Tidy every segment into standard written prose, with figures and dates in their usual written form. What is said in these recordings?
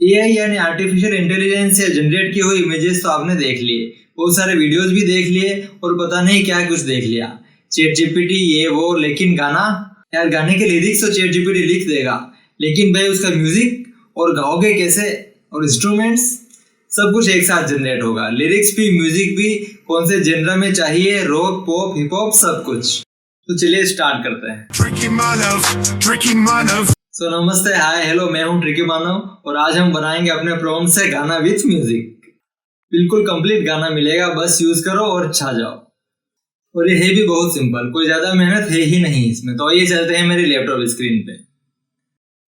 AI यानी artificial intelligence से generate की हुई इमेजेस तो आपने देख लिए, बहुत सारे वीडियोस भी देख लिए और पता नहीं क्या कुछ देख लिया, चैट जीपीटी ये वो, लेकिन गाना, यार गाने के लिरिक्स तो चैट जीपीटी लिख देगा, लेकिन भाई उसका म्यूजिक और गाओगे कैसे, और इंस्ट्रूमेंट्स सब कुछ एक साथ जनरेट होगा, लिरिक्स भी म्यूजिक भी कौन से जेनर में चाहिए, रॉक पॉप हिप हॉप सब कुछ। तो चलिए स्टार्ट करते हैं। सो नमस्ते, हाय हेलो, मैं हूं ट्रिकी मानव और आज हम बनाएंगे अपने प्रॉम्प्ट से गाना विथ म्यूजिक। बिल्कुल कंप्लीट गाना मिलेगा, बस यूज करो और छा जाओ। और ये है भी बहुत सिंपल, कोई ज्यादा मेहनत है ही नहीं इसमें। तो ये चलते हैं मेरी लैपटॉप स्क्रीन पे।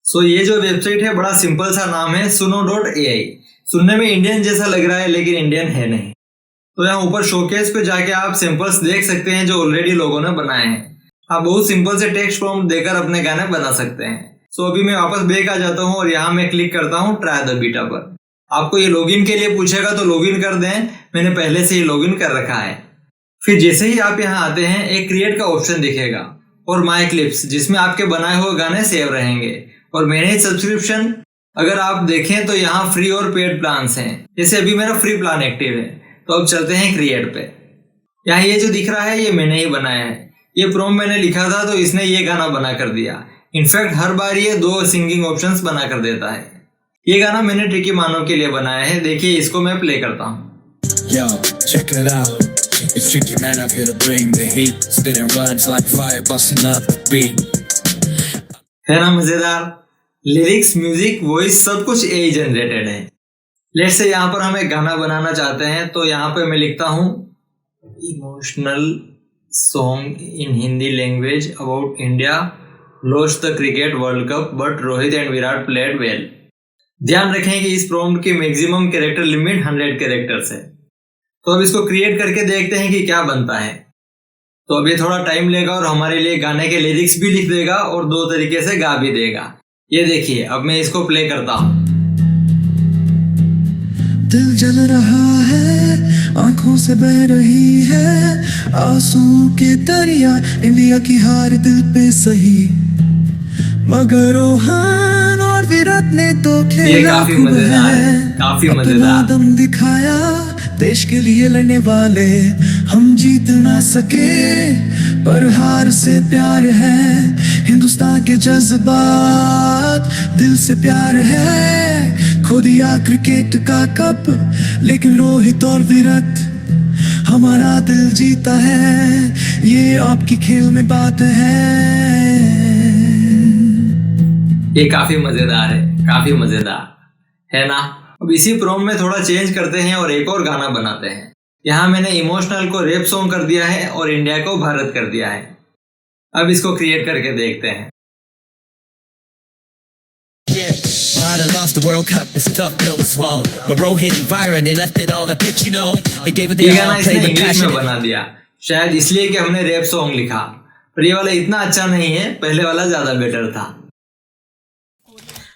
सो ये जो वेबसाइट है बड़ा सिंपल सा नाम है suno.ai। सुनने में इंडियन जैसा लग रहा है लेकिन इंडियन है नहीं। तो यहाँ ऊपर शोकेस पे जाके आप सैंपल्स देख सकते हैं जो ऑलरेडी लोगों ने बनाए हैं। आप बहुत सिंपल से टेक्स्ट प्रॉम्प्ट देकर अपने गाने बना सकते हैं। सो अभी मैं वापस बैक आ जाता हूँ और यहाँ मैं क्लिक करता हूँ ट्राई द बीटा पर। आपको ये लॉगिन के लिए पूछेगा तो लॉगिन कर दें, मैंने पहले से ही लॉगिन कर रखा है। फिर जैसे ही आप यहाँ आते हैं एक क्रिएट का ऑप्शन दिखेगा और माई क्लिप्स जिसमें आपके बनाए हुए गाने सेव रहेंगे और मैनेज सब्सक्रिप्शन। अगर आप देखें तो यहाँ फ्री और पेड प्लान्स हैं, जैसे अभी मेरा फ्री प्लान एक्टिव है। तो अब चलते हैं क्रिएट पे। यहाँ ये जो दिख रहा है ये मैंने ही बनाया है, ये प्रॉम्प्ट मैंने लिखा था तो इसने ये गाना बना कर दिया। इनफैक्ट हर बार ये 2 सिंगिंग ऑप्शंस बना कर देता है। ये गाना मैंने ट्रिकी मानव के लिए बनाया है, देखिए इसको मैं प्ले करता हूँ। Yo, check it out. It's Tricky Man up here to bring the heat. Spinning rhymes like fire, busting up the beat. है ना मजेदार? लिरिक्स, म्यूजिक, वॉइस सब कुछ एआई जनरेटेड है। लेट्स से यहाँ पर हम एक गाना बनाना चाहते हैं तो यहाँ पे मैं लिखता हूँ emotional song in Hindi language about India lost the cricket world cup but Rohit and Virat played well। ध्यान रखें कि इस प्रॉम्प्ट की मैक्सिमम कैरेक्टर लिमिट 100 कैरेक्टर्स है। तो अब इसको क्रिएट करके देखते हैं कि क्या बनता है। तो अब ये थोड़ा टाइम लेगा और हमारे लिए गाने के लिरिक्स भी लिख देगा और 2 तरीके से गा भी देगा। ये देखिए, अब मैं इसको प्ले करता हूँ। दिल जल रहा है, आंखों से बह रही है आंसुओं के दरिया, इंडिया की हार दिल पे सही, मगर रोहन और विराट ने तो खेला खूब है, काफी मजेदार दम दिखाया, देश के लिए लड़ने वाले हम जीत ना सके पर हार से प्यार है, हिंदुस्तान के जज्बात दिल से प्यार है, खो दिया क्रिकेट का कप लेकिन रोहित और विराट हमारा दिल जीता है, ये आपकी खेल में बात है। ये काफी मजेदार है, काफी मजेदार है ना। अब इसी प्रॉम्प्ट में थोड़ा चेंज करते हैं और एक और गाना बनाते हैं। यहाँ मैंने इमोशनल को रैप सॉन्ग कर दिया है और इंडिया को भारत कर दिया है। अब इसको क्रिएट करके देखते हैं। Lost the World Cup, it's a tough pill to swallow. But Rohit and Virat, they left it all. The pitch, you know, they gave it their all. Played the passion. बना दिया, शायद इसलिए कि हमने rap song लिखा। पर ये वाला इतना अच्छा नहीं है, पहले वाला ज्यादा बेटर था।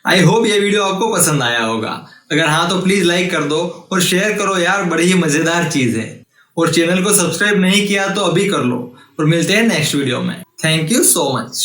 आई होप ये वीडियो आपको पसंद आया होगा। अगर हाँ तो प्लीज लाइक कर दो और शेयर करो यार, बड़ी ही मजेदार चीज है। और चैनल को सब्सक्राइब नहीं किया तो अभी कर लो और मिलते हैं नेक्स्ट वीडियो में। Thank you so much.